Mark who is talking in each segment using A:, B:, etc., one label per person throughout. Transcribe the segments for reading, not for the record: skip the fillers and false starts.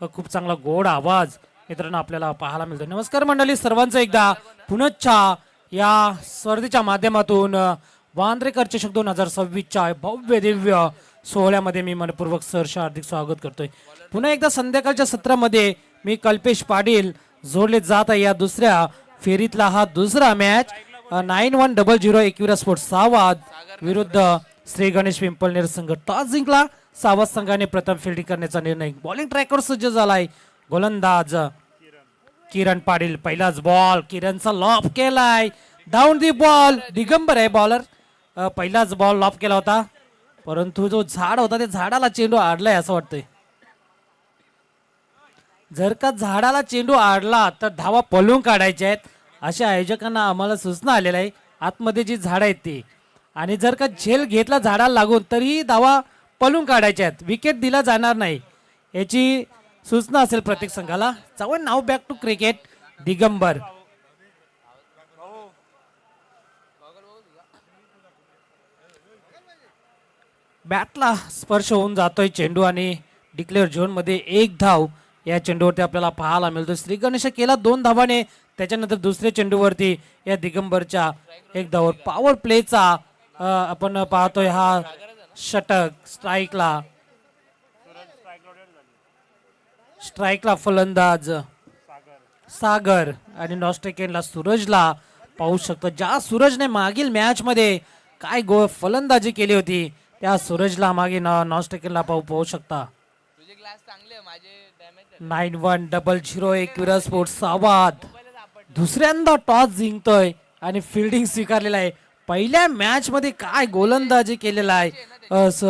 A: खूप चांगला गोड आवाज मित्रांनो आपल्याला पाहायला मिळतो. नमस्कार मंडळी, सर्वांचं एकदा पुनश्च या स्पर्धेच्या माध्यमातून वांद्रेकर चषक 2026च्या भव्य दिव्य सोहळ्यामध्ये मी मनपूर्वक सहर्ष हार्दिक स्वागत करतोय. पुन्हा एकदा संध्याकाळच्या सत्रामध्ये मी कल्पेश पाटील जोडले जात आहे. या दुसऱ्या फेरीतला हा दुसरा मॅच 9100 एकविरा स्पोर्ट्स सावाद विरुद्ध श्री गणेश पिंपळनेर संघ. टॉस जिंकला सावध संघाने प्रथम फिल्डिंग करण्याचा निर्णय. बॉलिंग ट्रॅकवर सज्ज झालाय गोलंदाज किरण पाटील. पहिलाच बॉल किरणचा लॉप केलाय डाऊन दी बॉल. दिगंबर आहे बॉलर. पहिलाच बॉल लॉप केला होता परंतु जो झाड होता त्या झाडाला चेंडू आडलाय असं वाटतंय. जर का झाडाला चेंडू आडला तर धावा पळून काढायच्या आहेत अशा आयोजकांना आम्हाला सूचना आलेल्या आहे. आतमध्ये जी झाड आहेत ती आणि जर का झेल घेतला झाडाला लागून तरी धावा पळून काढायच्या आहेत. विकेट दिला जाणार नाही याची सूचना असेल प्रत्येक संघाला. जाऊ नाव बॅक टू क्रिकेट. दिगंबर बॅटला स्पर्श होऊन जातोय चेंडू आणि डिक्लेअर झोन मध्ये एक धाव या चेंडूवरती आपल्याला पाहायला मिळतो. श्री गणेश केला 2 धावाने. त्याच्यानंतर दुसऱ्या चेंडूवरती या दिगंबरच्या एक धावर. पॉवर प्लेचा आपण पाहतोय हा षटक. स्ट्राईकला फलंदाज सागर आणि नॉस्टेकेनला सूरजला पाहू शकतो. ज्या सूरजने मागील मॅच मध्ये काय फलंदाजी केली होती त्या सूरजला मागे नॉस्टेकेनला पाहू शकता. 9100 एकविरा स्पोर्ट्स सावाद दुसऱ्यांदा टॉस जिंकतोय आणि फिल्डिंग स्वीकारलेला आहे. पहिल्या मॅच मध्ये काय गोलंदाजी केलेला आहे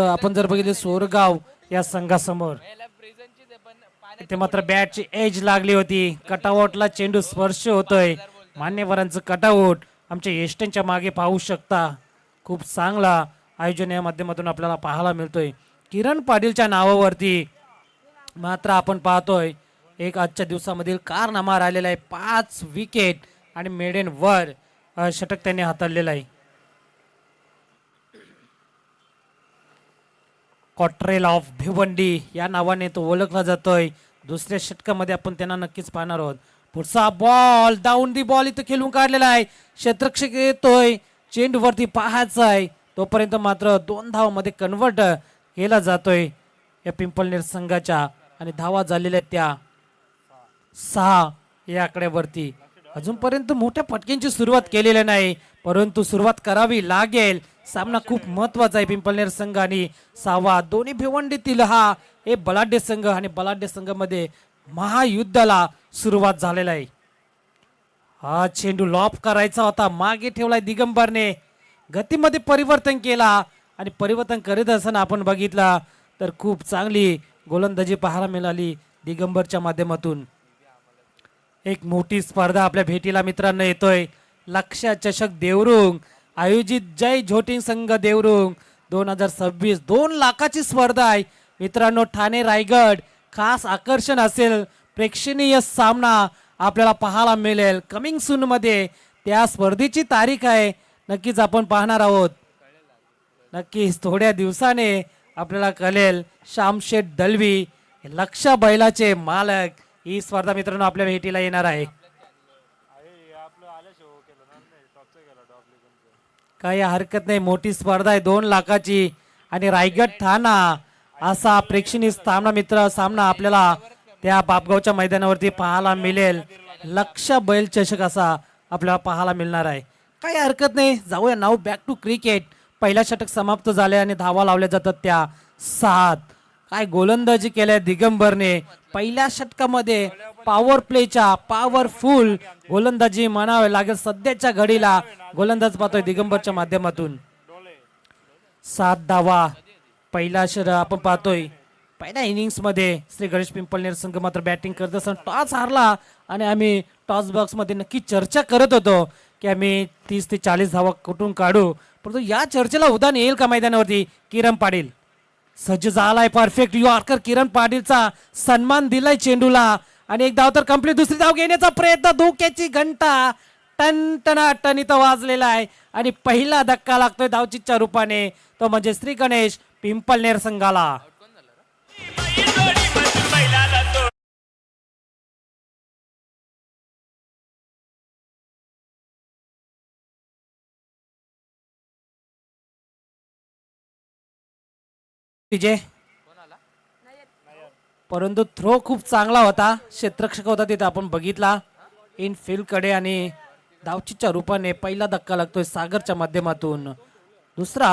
A: आपण जर बघितले सोरगाव या संघासमोर. इथे मात्र बॅटची एज लागली होती. कटआउटला चेंडू स्पर्श होतोय. मान्यवरांचं कटआउट आमच्या एस्टनच्या मागे पाहू शकता. खूप चांगला आयोजन या माध्यमातून आपल्याला पाहायला मिळतोय. किरण पाटीलच्या नावावरती मात्र आपण पाहतोय एक आजच्या दिवसामधील कारनामा राहिलेला आहे. 5 विकेट आणि मेडन वर षटक त्यांनी हाताळलेला आहे. कॉट्रेल ऑफ भिवंडी या नावाने तो ओळखला जातोय. दुसऱ्या षटकामध्ये आपण त्यांना नक्कीच पाहणार आहोत. पुढचा बॉल डाऊन दी बॉल इथं खेळून काढलेला आहे. क्षेत्ररक्षक येतोय चेंडूवरती पाहायचा आहे तोपर्यंत मात्र 2 धावामध्ये कन्वर्ट केला जातोय या पिंपळनेर संघाच्या आणि धावा झालेल्या त्या 6 या आकड्यावरती. अजूनपर्यंत मोठ्या फटक्यांची सुरुवात केलेली नाही परंतु सुरुवात करावी लागेल. सामना खूप महत्वाचा आहे. पिंपळनेर संघ आणि सावा दोन्ही भिवंडीतील हा एक बलाढ्य संघ आणि बलाढ्य संघामध्ये महायुद्धाला सुरुवात झालेला आहे. हा चेंडू लॉप करायचा होता मागे ठेवलाय दिगंबरने. गतीमध्ये परिवर्तन केला आणि परिवर्तन करीत असताना आपण बघितला तर खूप चांगली गोलंदाजी पाहायला मिळाली दिगंबरच्या माध्यमातून. एक मोठी स्पर्धा आपल्या भेटीला मित्रांनो येतोय. लक्ष्य चषक देवरुंग आयोजित जय झोटिंग संघ देवरुंग 2026 2 लाखाची स्पर्धा आहे मित्रांनो. ठाणे रायगड खास आकर्षण असेल. प्रेक्षणीय सामना आपल्याला पाहायला मिळेल कमिंग सून मध्ये. त्या स्पर्धेची तारीख आहे नक्कीच आपण पाहणार आहोत. नक्कीच थोड्या दिवसाने आपल्याला कळेल. श्यामशेठ दलवी लक्ष बैलाचे मालक ही स्पर्धा मित्रांनो आपल्या भेटीला येणार आहे. काही हरकत नाही. मोठी स्पर्धा आहे 2 लाखाची आणि रायगड ठाणा असा प्रेक्षणीय सामना आपल्याला त्या बापगावच्या मैदानावरती पाहायला मिळेल. लक्ष बैल चषक असा आपल्याला पाहायला मिळणार आहे. काही हरकत नाही. जाऊया नाव बॅक टू क्रिकेट. पहिला षटक समाप्त झाले आणि धावा लावल्या जातात त्या 7. काय गोलंदाजी केल्या दिगंबरने. पहिल्या षटकामध्ये पॉवर प्लेच्या पॉवरफुल गोलंदाजी म्हणावे लागेल सध्याच्या घडीला. गोलंदाज पाहतोय दिगंबरच्या माध्यमातून. 7 धावा पहिला आपण पाहतोय. पहिल्या इनिंग्स मध्ये श्री गणेश पिंपळनेर संघ मात्र बॅटिंग करत असताना टॉस हारला आणि आम्ही टॉस बॉक्स मध्ये नक्की चर्चा करत होतो की आम्ही 30 ते 40 धावा कुठून काढू. परंतु या चर्चेला उदाहरण येईल का मैदानावरती. किरण पाटील सज्ज झालाय. परफेक्ट यॉर्कर किरण पाटीलचा सन्मान दिलाय चेंडूला आणि एक धाव तर कंप्लीट. दुसरी धाव घेण्याचा प्रयत्न. धोक्याची घंटा टन इथं वाजलेला आहे आणि पहिला धक्का लागतोय धावचीच्या रूपाने तो म्हणजे श्री गणेश पिंपळनेर संघाला. विजय, परंतु थ्रो खूप चांगला होता, क्षेत्ररक्षक होता तिथे आपण बघितला इनफिल्ड कडे आणि धावचीच्या रूपाने पहिला धक्का लागतोय सागरच्या माध्यमातून. दुसरा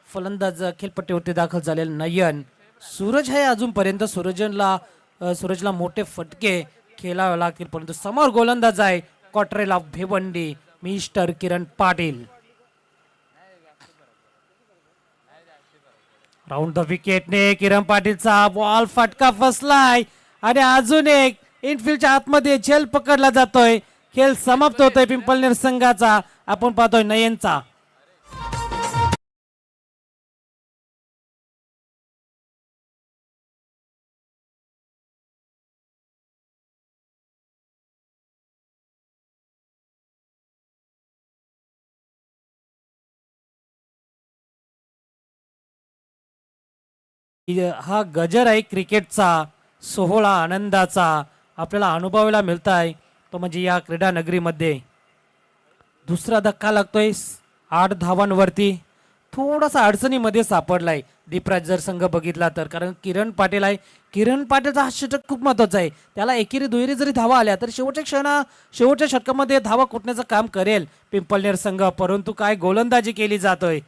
A: फलंदाज खेळपट्टीवरती दाखल झालेला नयन. सूरज आहे अजूनपर्यंत, सूरजला मोठे फटके खेळावे लागतील, परंतु समोर गोलंदाज आहे Cottrell of Bhiwandi mister Kiran Patil. Round the विकेटने किरण पाटीलचा बॉल फटका फसलाय आणि अजून एक इनफिल्डच्या आतमध्ये झेल पकडला जातोय. खेळ समाप्त होतोय पिंपळनेर संघाचा. आपण पाहतोय नयनचा. हा गजर आहे क्रिकेटचा, सोहळा आनंदाचा आपल्याला अनुभवायला मिळत आहे तो म्हणजे या क्रीडा नगरीमध्ये. दुसरा धक्का लागतोय 8 धावांवरती. थोडासा अडचणीमध्ये सापडलाय दीपराज जर संघ बघितला तर, कारण किरण पाटील आहे. किरण पाटीलचा हा षटक खूप महत्वाचा आहे. त्याला एकेरी दुहेरी जरी धावा आल्या तर शेवटच्या षटकामध्ये धावा कुटण्याचं काम करेल पिंपळनेर संघ, परंतु काय गोलंदाजी केली जातोय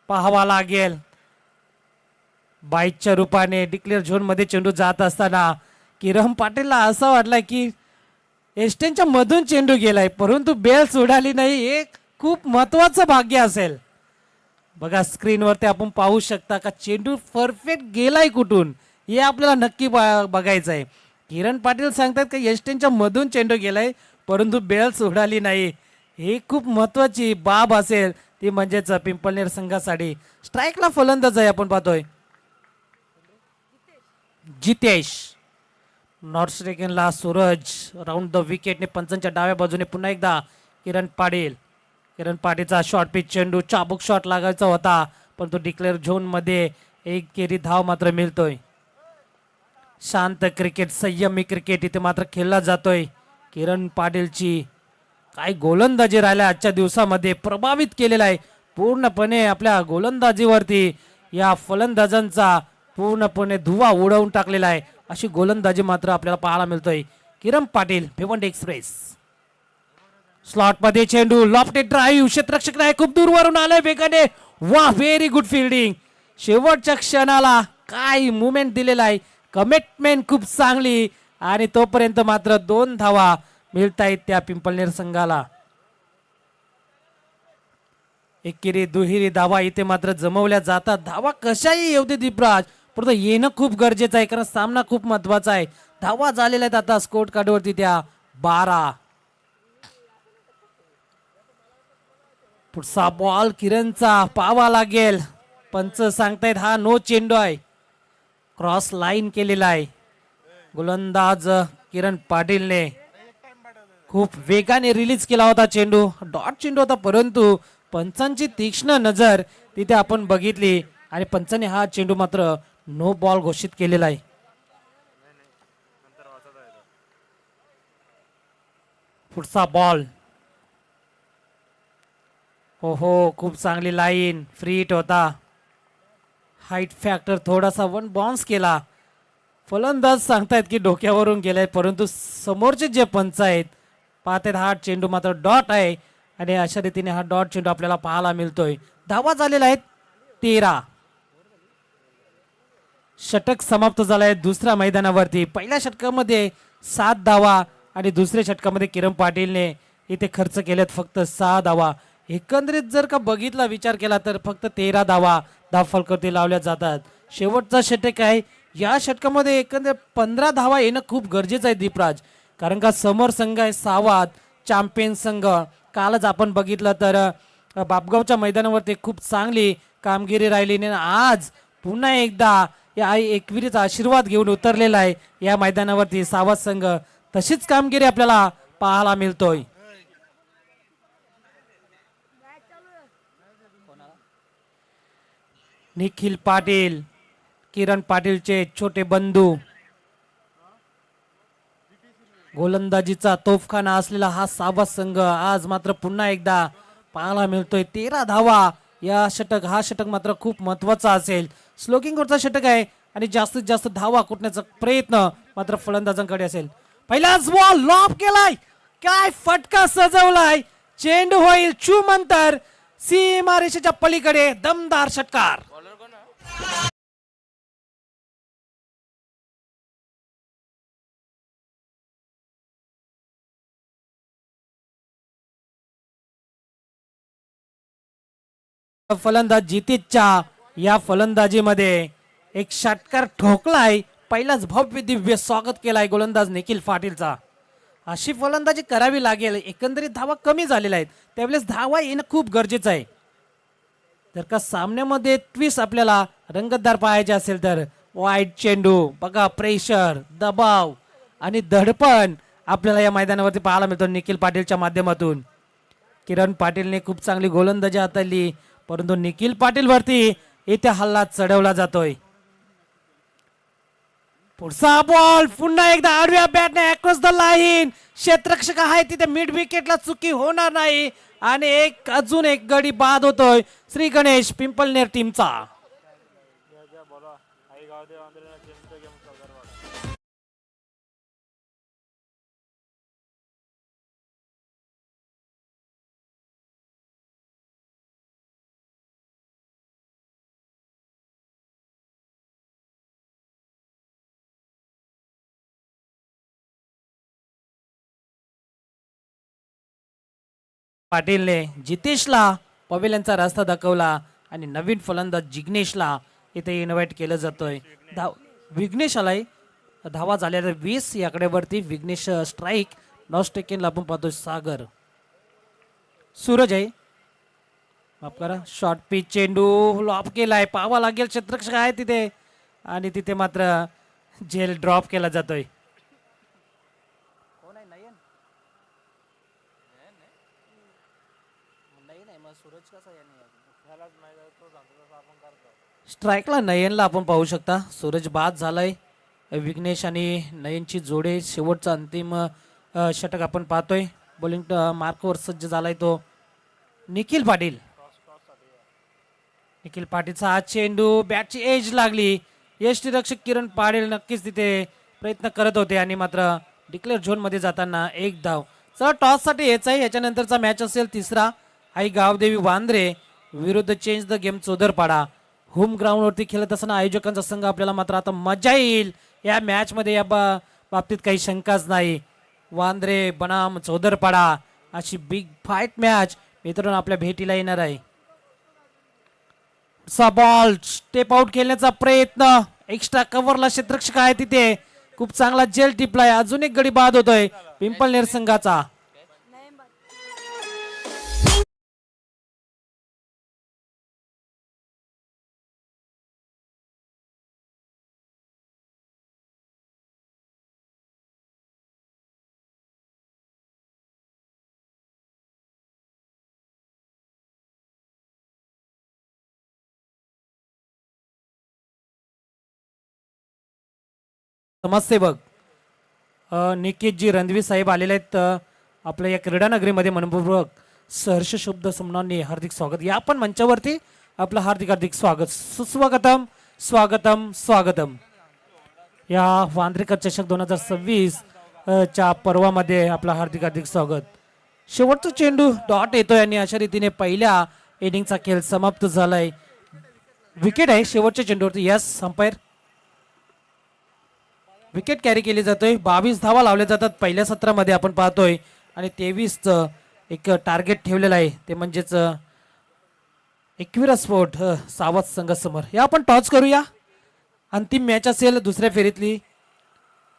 A: पाहावा लागेल. बाईकच्या रूपाने डिक्लेअर झोन मध्ये चेंडू जात असताना किरण पाटीलला असं वाटलंय की एस्टेनच्या मधून चेंडू गेलाय, परंतु बेल्स उडाली नाही. एक खूप महत्वाचं भाग्य असेल. बघा स्क्रीनवरती आपण पाहू शकता का चेंडू परफेक्ट गेलाय कुठून, हे आपल्याला नक्की बघायचं आहे. किरण पाटील सांगतात की एस्टेनच्या मधून चेंडू गेलाय परंतु बेल्स उडाली नाही. ही खूप महत्वाची बाब असेल ती म्हणजेच पिंपळनेर संघासाठी. स्ट्राईकला फलंदाज आहे आपण पाहतोय जितेश. नॉर्थ स्ट्रेकनला सूरज. राऊंड द विकेटने पंचांच्या डाव्या बाजूने पुन्हा एकदा किरण पाटील. किरण पाटीलचा शॉर्ट पिच चेंडू चाबूक शॉट लागायचा होता, पण तो डिक्लेअर झोन मध्ये एक केरी धाव मात्र मिळतोय. शांत क्रिकेट, संयमी क्रिकेट इथे मात्र खेळला जातोय. किरण पाटीलची काय गोलंदाजी राहिल्या आजच्या दिवसामध्ये, प्रभावित केलेला आहे पूर्णपणे आपल्या गोलंदाजीवरती. या फलंदाजांचा पूर्णपणे धुवा उडवून टाकलेला आहे अशी गोलंदाजी मात्र आपल्याला पाहायला मिळतोय. किरण पाटील भिवंडी एक्सप्रेस. स्लॉट मध्ये चेंडू, लॉफ्टेड ड्राईव्ह, क्षेत्ररक्षक नाही खूप दूरवरून आलाय वेगाने. वा, व्हेरी गुड फिल्डिंग. शेवटच्या क्षणाला काय मुवमेंट दिलेला आहे, कमिटमेंट खूप चांगली आणि तोपर्यंत मात्र 2 धावा मिळत आहेत त्या पिंपळनेर संघाला. एकेरी दुहेरी धावा इथे मात्र जमवल्या जातात. धावा कशाही येऊ दे दीपराज, परंतु येणं खूप गरजेचं आहे कारण सामना खूप महत्वाचा आहे. धावा झालेल्या आहेत आता स्कोर कार्डवरती त्या 12. पुढचा बॉल किरणचा पाहावा लागेल. पंच सांगतायत हा नो चेंडू आहे, क्रॉस लाईन केलेला आहे. गोलंदाज किरण पाटीलने खूप वेगाने रिलीज केला होता चेंडू, डॉट चेंडू होता, परंतु पंचांची तीक्ष्ण नजर तिथे आपण बघितली आणि पंचाने हा चेंडू मात्र नो बॉल घोषित केलेला आहे. पुढचा बॉल, हो खूप चांगली लाईन, फ्री हिट होता. हाईट फॅक्टर थोडासा वन बाउन्स केला. फलंदाज सांगतायत की डोक्यावरून गेलाय, परंतु समोरचे जे पंच आहेत पाहतात हा चेंडू मात्र डॉट आहे आणि अशा रीतीने हा डॉट चेंडू आपल्याला पाहायला मिळतोय. धावा झालेल्या आहेत 13. षटक समाप्त झालाय दुसऱ्या मैदानावरती. पहिल्या षटकामध्ये 7 धावा आणि दुसऱ्या षटकामध्ये किरण पाटीलने इथे खर्च केलेत फक्त 6 धावा. एकंदरीत जर का बघितला विचार केला तर फक्त 13 धावा धावफलकावरती लावल्या जातात. शेवटचा षटक आहे, या षटकामध्ये एकंदरीत 15 धावा येणं खूप गरजेचं आहे दीपराज, कारण का समोर संघ आहे सावाद चॅम्पियन संघ. कालच आपण बघितलं तर बापगावच्या मैदानावरती खूप चांगली कामगिरी राहिली आणि आज पुन्हा एकदा या एकविरीचा आशीर्वाद घेऊन उतरलेला आहे या मैदानावरती सावध संघ. तशीच कामगिरी आपल्याला पाहायला मिळतोय. निखिल पाटील, किरण पाटीलचे छोटे बंधू, गोलंदाजीचा तोफखाना असलेला हा सावध संघ आज मात्र पुन्हा एकदा पाहायला मिळतोय. 13 धावा हा षटक मात्र खूप महत्वाचा असेल. स्लोकिंगवरचा षटक आहे आणि जास्तीत जास्त धावा कुटण्याचा प्रयत्न मात्र फलंदाजांकडे असेल. पहिलाच बॉल लॉब केलाय, काय फटका सजवलाय, चेंडू होईल चूम अंतर सीमारेषेच्या पलीकडे. दमदार षटकार. फलंदाज जितेशच्या या फलंदाजीमध्ये एक षटकार ठोकलाय. पहिलाच भव्य दिव्य स्वागत केलाय गोलंदाज निखिल पाटीलचा. अशी फलंदाजी करावी लागेल. एकंदरीत धावा कमी झालेल्या आहेत, त्यावेळेस धावा येणं खूप गरजेचं आहे. जर का सामन्यामध्ये ट्विस्ट आपल्याला रंगतदार पाहायचे असेल तर वाईट चेंडू बघा, प्रेशर, दबाव आणि धडपण आपल्याला या मैदानावरती पाहायला मिळतो निखिल पाटीलच्या माध्यमातून. किरण पाटीलने खूप चांगली गोलंदाजी हाताळली, परंतु निखिल पाटील वरती इथे हल्ला चढवला जातोय. पुढचा बॉल पुन्हा एकदा आडव्या बॅटने अक्रॉस द लाईन. क्षेत्ररक्षक आहे तिथे मिड विकेटला चुकी होणार नाही आणि अजून एक गडी बाद होतोय श्री गणेश पिंपलनेर टीमचा. पाटीलने जितेशला पवेल्यांचा रस्ता दाखवला आणि नवीन फलंदाज जिग्नेशला इथे इन्व्हाइट केलं जातोय. विघ्नेश आलाय. धावा झाल्या 20 या आकड्यावरती. विघ्नेश स्ट्राईक. नॉट टेकनला आपण पाहतोय सागर. सूरज आहे, माफ करा, शॉर्ट पिच चेंडू लॉप केलाय. पाहावा लागेल, क्षेत्ररक्षक आहे तिथे आणि तिथे मात्र झेल ड्रॉप केला जातोय. स्ट्राईकला नयनला आपण पाहू शकता. सूरज बाद झालाय. विघ्नेश आणि नयनची जोडे शेवटचा अंतिम षटक आपण पाहतोय. बॉलिंग मार्कवर सज्ज झालाय तो निखिल पाटील. निखिल पाटीलचा हा चेंडू बॅटची एज लागली. यष्टीरक्षक किरण पाटील नक्कीच तिथे प्रयत्न करत होते आणि मात्र डिक्लेअर झोन मध्ये जाताना एक धाव. चला टॉस साठी यायचा आहे. याच्यानंतरचा मॅच असेल तिसरा. आई गावदेवी वांद्रे विरुद्ध change the game Chaudharpada. Home ground वरती खेळत असताना आयोजकांचा संघ आपल्याला मात्र आता मजा येईल या मॅच मध्ये. या बाबतीत काही शंकाच नाही. वांद्रे बनाम चौदरपाडा अशी बिग फाईट मॅच मित्रांनो आपल्या भेटीला येणार आहे. बॉल स्टेप आउट खेळण्याचा प्रयत्न. एक्स्ट्रा कव्हरला क्षेत्ररक्षक आहे तिथे. खूप चांगला जेल टिपलाय. अजून एक गडी बाद होतोय पिंपलनेर संघाचा. समाजसेवक निकेतजी रणवीर साहेब आलेले आहेत आपल्या या क्रीडा नगरीमध्ये. मनपूर्वक सहर्ष शब्द समनांनी हार्दिक स्वागत. या पण मंचावरती आपलं हार्दिक हार्दिक स्वागत. सुस्वागतम, स्वागतम, स्वागतम. या वांद्रेकर चषक 2026 च्या पर्वामध्ये आपलं हार्दिक हार्दिक स्वागत. शेवटचा चेंडू डॉट येतोय आणि अशा रीतीने पहिल्या इनिंगचा खेळ समाप्त झालाय. विकेट आहे शेवटच्या चेंडूवरती. Yes umpire. विकेट कॅरी केली जातोय. 22 धावा लावल्या जातात पहिल्या सत्रामध्ये आपण पाहतोय आणि 23चं एक टार्गेट ठेवलेलं आहे ते म्हणजेच एकविरा स्पोर्ट सावत संघासमोर. या आपण टॉस करूया. अंतिम मॅच असेल दुसऱ्या फेरीतली.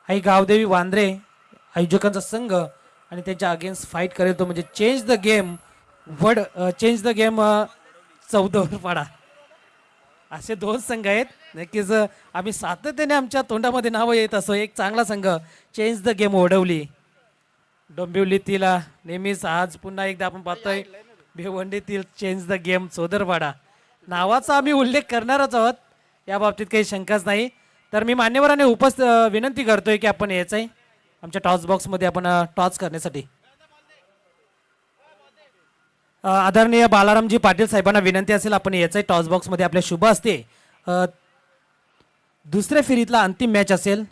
A: आई गावदेवी वांद्रे आयोजकांचा संघ आणि त्यांच्या अगेन्स्ट फाईट करेल तो म्हणजे change the game change the game Chaudharpada. असे दोन संघ आहेत. नक्कीच आम्ही सातत्याने आमच्या तोंडामध्ये नावं येत असो. एक चांगला संघ चेंज द गेम ओढवली डोंबिवलीतील. नेहमीच आज पुन्हा एकदा आपण पाहतोय भिवंडीतील चेंज द गेम चोदरपाडा नावाचा आम्ही उल्लेख करणारच आहोत. या बाबतीत काही शंकाच नाही. तर मी मान्यवरांनी विनंती करतोय की आपण यायचं आहे आमच्या टॉस बॉक्समध्ये आपण टॉस करण्यासाठी. आदरणीय बालारामजी पाटील साहेबांना विनंती असेल आपण याचाही टॉस बॉक्समध्ये आपल्या शुभ असते. दुसऱ्या फेरीतला अंतिम मॅच असेल.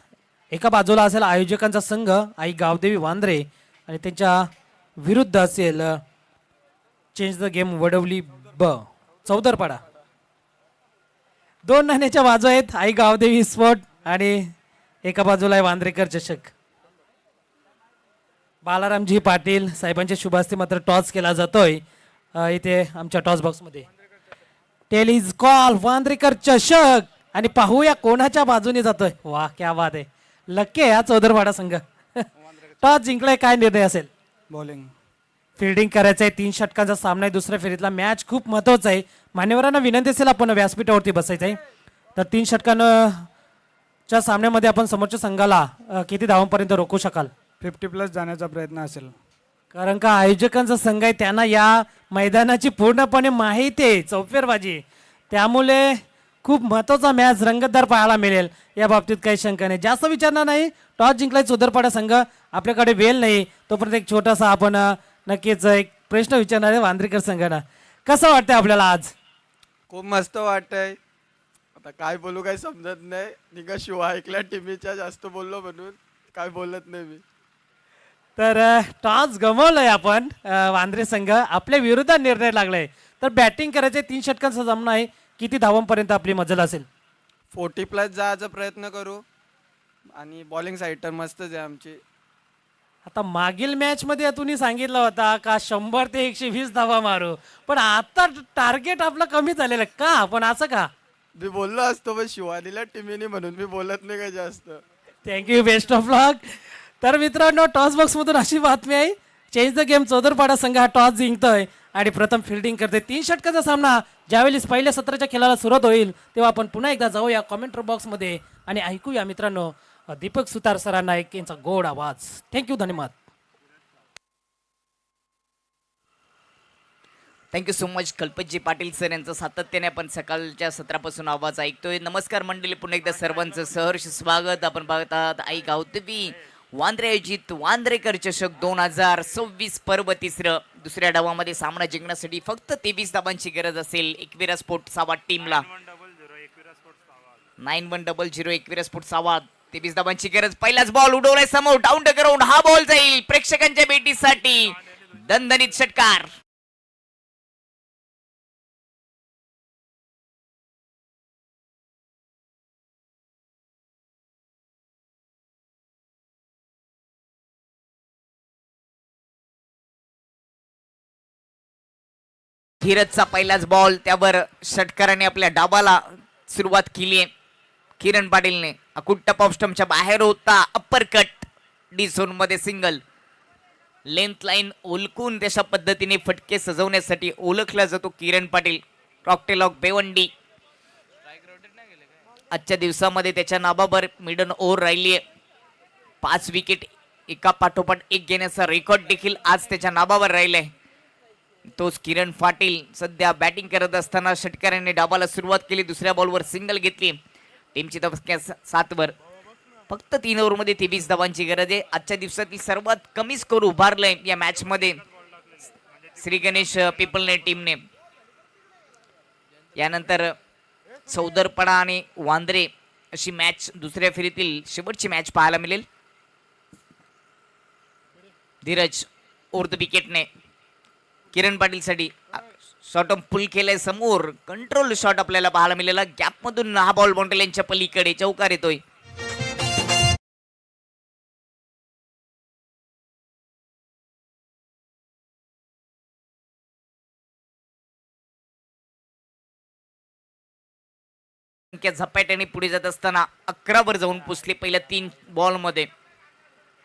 A: एका बाजूला असेल आयोजकांचा संघ आई गावदेवी वांद्रे आणि त्यांच्या विरुद्ध असेल चेंज द गेम वडवली चौदरपाडा. दोन नाण्याच्या बाजू आहेत आई गावदेवी स्पोर्ट आणि एका बाजूला आहे वांद्रेकर चषक. बालारामजी पाटील साहेबांच्या शुभ हस्ते मात्र टॉस केला जातोय इथे आमच्या टॉस बॉक्समध्ये. टेल इज कॉल वांद्रेकर चषक आणि पाहूया कोणाच्या बाजूने जातोय. वा क्या बात आहे. लक्की आहे हा चौदरवाडा संघ. टॉस जिंकलाय. काय निर्णय असेल?
B: बॉलिंग.
A: फिल्डिंग करायचं आहे. 3 षटकांचा सामना आहे दुसऱ्या फेरीतला. मॅच खूप महत्वाचा आहे. मान्यवरांना विनंती असेल आपण व्यासपीठावरती बसायचं आहे. तर 3 षटकांच्या सामन्यामध्ये आपण समोरच्या संघाला किती धावांपर्यंत रोखू शकाल?
B: 50+ जाण्याचा प्रयत्न असेल.
A: कारण का आयोजकांचा संघ आहे त्यांना या मैदानाची पूर्णपणे माहिती आहे चौफेरबाजी. त्यामुळे खूप महत्वाचा मॅच रंगतदार पाहायला मिळेल या बाबतीत काही शंका नाही. जास्त विचारणार नाही. टॉस जिंकलाय चौदरपाडा संघ. आपल्याकडे वेळ नाही तोपर्यंत एक छोटासा आपण नक्कीच एक प्रश्न विचारणार आहे वांद्रेकर संघाला. कसं वाटतंय आपल्याला आज?
C: खूप मस्त वाटतंय. आता काय बोलू काही समजत नाही. निघा शिवा ऐकल्या टीमीच्या जास्त बोललो म्हणून काय बोलत नाही मी.
A: तर टॉस गमावलंय आपण. वांद्रे संघ आपल्या विरोधात निर्णय लागलाय. तर बॅटिंग करायचे. 3 षटकांचा सामना आहे. किती धावांपर्यंत आपली मजल असेल?
C: 40+ जायचा प्रयत्न करू आणि बॉलिंग साईड तर मस्तच आहे आमची.
A: आता मागील मॅच मध्ये तुम्ही सांगितलं होता का 100 ते 120 धावा मारू, पण आता टार्गेट आपलं कमी झालेलं का? पण असं का?
C: मी बोललो असतो पण शिवानीला टीमीने म्हणून मी बोलत नाही काय जास्त.
A: थँक्यू. बेस्ट ऑफ लक. तर मित्रांनो टॉस बॉक्स मधून अशी बातमी आहे चेंज द गेम चौदरपाडा संघ हा टॉस जिंकतोय आणि प्रथम फिल्डिंग करते. 3 षटकाचा सामना ज्यावेळी पहिल्या सत्राच्या खेळाला सुरुवात होईल तेव्हा आपण पुन्हा एकदा जाऊया कॉमेंट्री बॉक्स मध्ये आणि ऐकूया मित्रांनो दीपक सुतार सरांना यांचा गोड आवाज. थँक्यू. धन्यवाद.
D: थँक्यू सो मच कल्पतजी पाटील सर यांचं सातत्याने आपण सकाळच्या सत्रापासून आवाज ऐकतोय. नमस्कार मंडळी, पुन्हा एकदा सर्वांचं सहर्ष स्वागत. आपण पाहतात आई गावदेवी वांद्रे आयोजित वांद्रेकर चषक 2026 पर्व 3. दुसऱ्या डावामध्ये सामना जिंकण्यासाठी फक्त 23 धावांची गरज असेल एकविरा स्पोर्ट्स आवाज टीमला. 9100 एकविरा स्पोर्ट्स आवाज 23 धावांची गरज. पहिलाच बॉल उडवलाय समोर डाऊन द ग्राउंड. हा बॉल जाईल प्रेक्षकांच्या भेटीसाठी. दणदणीत षटकार. धीरजचा पहिलाच बॉल. त्यावर षटकाराने आपल्या डाबाला सुरुवात केली आहे. किरण पाटीलने अकुट टप ऑफ स्टंपच्या बाहेर होता. अप्पर कट डी झोन मध्ये सिंगल. लेंथ लाईन ओळखून तशा पद्धतीने फटके सजवण्यासाठी ओळखला जातो किरण पाटील. कॉकटेल बेवंडी आजच्या दिवसामध्ये त्याच्या नावावर मिडन ओव्हर राहिली आहे. 5 विकेट एका पाठोपाठ एक घेण्याचा रेकॉर्ड देखील आज त्याच्या नावावर राहिलाय. तोच किरण पाटील सध्या बॅटिंग करत असताना षटकाराने डाबाला सुरुवात केली. दुसऱ्या बॉलवर सिंगल घेतली. टीमची धावसंख्या 7 वर. फक्त 3 ओव्हरमध्ये 23 धावांची गरज आहे. आजच्या दिवसातील सर्वात कमी स्कोर उभारलाय या मॅच मध्ये श्री गणेश पीपलने टीमने. यानंतर चौदरपाडा आणि वांद्रे अशी मॅच दुसऱ्या फेरीतील शेवटची मॅच पाहायला मिळेल. धीरज ओव्हर द विकेटने किरण पाटील साठी शॉट ऑफ पुल केलाय समोर. कंट्रोल शॉट आपल्याला पाहायला मिळाला. गॅप मधून हा बॉल बाउंड्री लाईनच्या पलीकडे चौकार येतोय. झपाट्याने पुढे जात असताना 11 वर जाऊन पोचले पहिल्या 3 बॉल मध्ये.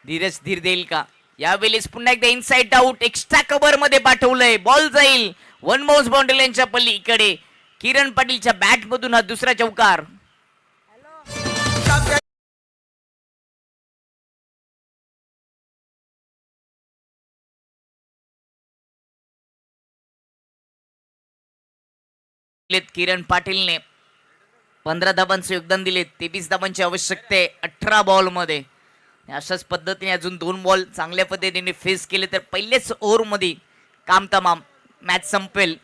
D: धीरज धीर देईल का? यावेळेस पुन्हा एकदा इनसाइड आउट एक्स्ट्रा कव्हर मध्ये पाठवलंय. बॉल जाईल 1 माउस बाउंड्री लाईनच्या पलीकडे. किरण पाटीलच्या बॅट मधून हा दुसरा चौकार. किरण पाटीलने 15 धावांचे योगदान दिले. 23 धावांची आवश्यकता आहे 18 बॉल मध्ये. अशाच पद्धतीने अजून 2 बॉल चांगल्या पद्धतीने फेस केले तर पहिलेच ओव्हर मध्ये काम तमाम. मॅच संपेल.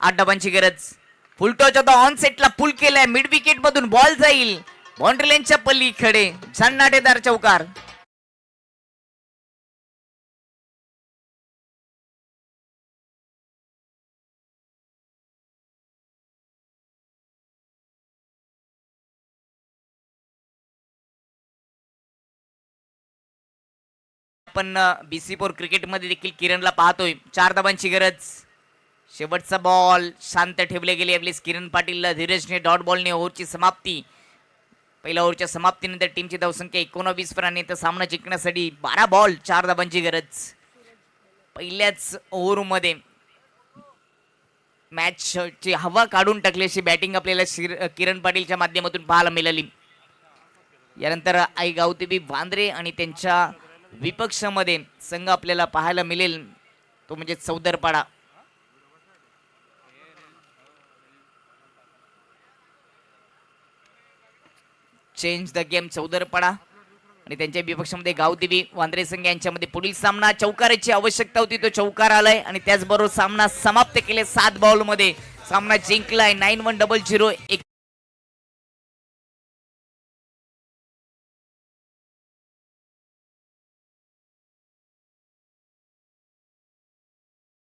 D: 8 धावांची गरज. फुलटॉच आता ऑन सेटला पुल केलाय. मिड विकेट मधून बॉल जाईल बाउंड्री लाईनच्या पलीकडे. झन्नाटेदार चौकार. आपण BC4 क्रिकेट मध्ये देखील किरणला पाहतोय. 4 धावांची गरज. शेवटचा बॉल शांत ठेवले गेले आपले किरण पाटीलला. धीरजने डॉट बॉलने ओव्हरची समाप्ती. पहिल्या ओव्हरच्या समाप्तीनंतर टीमची धावसंख्या 19 वर आणि सामना जिंकण्यासाठी 12 बॉल 4 धावांची गरज. पहिल्याच ओव्हरमध्ये मॅचची हवा काढून टाकली अशी बॅटिंग आपल्याला किरण पाटीलच्या माध्यमातून पाहायला मिळाली. यानंतर आई गावदेवी वांद्रे आणि त्यांच्या विपक्षामध्ये संघ आपल्याला पाहायला मिळेल तो म्हणजे चौदरपाडा. चेंज द गेम चौदरपाडा आणि त्यांच्या विपक्षामध्ये गावदेवी वांद्रे संघ यांच्यामध्ये पुढील सामना. चौकाराची आवश्यकता होती तो चौकार आलाय आणि त्याचबरोबर सामना समाप्त केले 7 बॉल मध्ये. सामना जिंकलाय 9100.